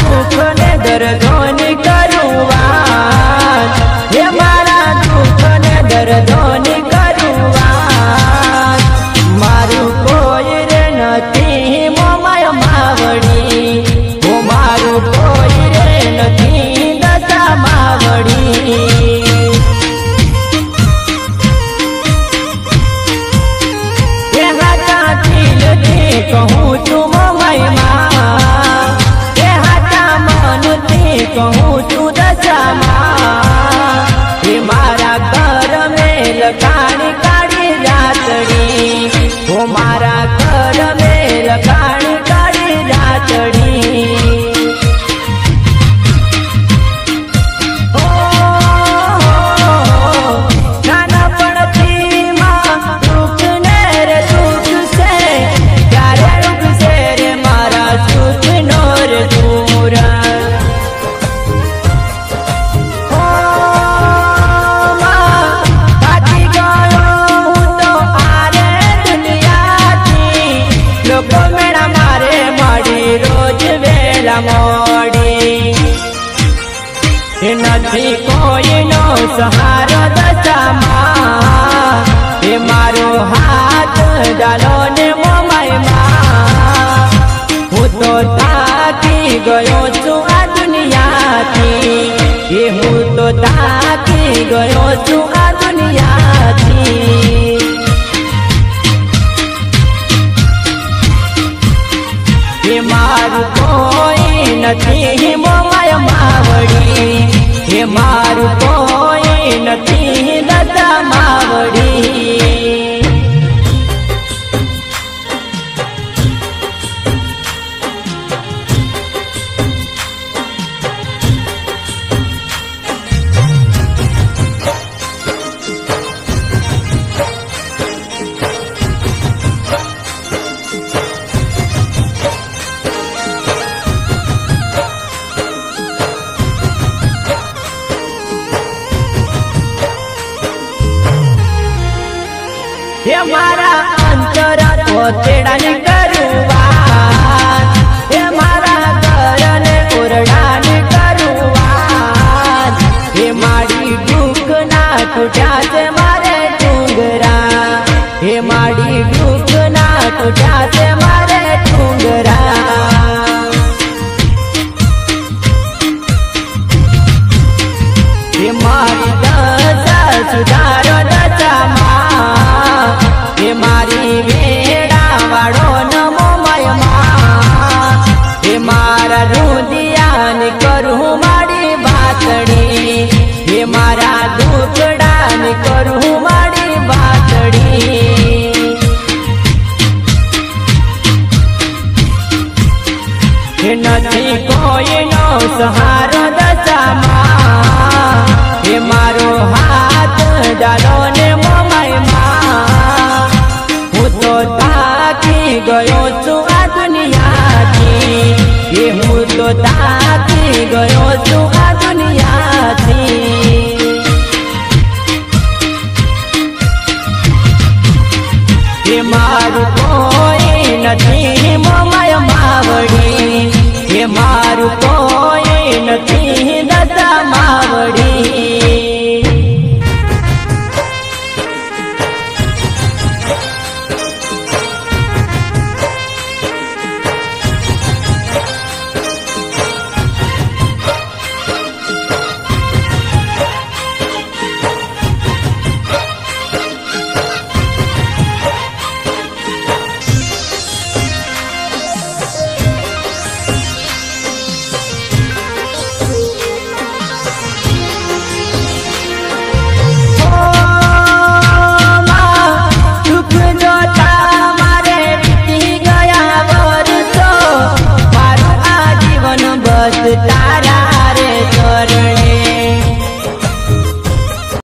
दुख ने दर्दोनी करुवात, हे मारा दुख ने दर्दोनी करुवात। मारू कोई रे नथी मोमाय मावड़ी, ओ मारू कोई रे नथी दशा मावड़ी। कहूँ तू मोमाय माँ, हे हाथा मन थी कहूँ तू दशा माँ। हे मारा घर में लखाणी काढ़ी रातड़ी, हो मारा घर में लखाणी काढ़ी रातड़ी। नथी कोई नो सहारो दशा माँ, हे मारो हाथ डालो ने मोमाय माँ। हूँ तो ताकी गयो छू आ दुनिया थी, ये हूँ तो ताकी गयो छू आ दुनिया थी। हे मारू कोई नथी मोमाय मावड़ी, हे मारू कोई नथी दशा मावड़ी। हे मारा अंतर कोतेड़ा ने करुवात, हे मारा घर ने ओरडा ने करुवात। हे माड़ी दुख ना टूटा से मारे डूंगरा, हे माड़ी दुख ना टूटा से मारे डूंगरा। हे मारी दशा सुधारो दशा माँ, हे मारी वेड़ा वाड़ो न मोमाय माँ। हे मारा रुदिया ने करूँ माड़ी बातड़ी, हे मारा दुखड़ा ने करूँ माड़ी बातड़ी। हे नथी कोई नो सहारो दशा माँ, हे मारो हाथ डालो ने मोमाय माँ। हूँ तो ताकी गयो छू आ दुनिया थी, ये हूँ तो ताकी गयो छू आ दुनिया थी। हे मारू कोई नथी मोमाय मावड़ी, हे मारू कोई नथी दशा मावड़ी। तारा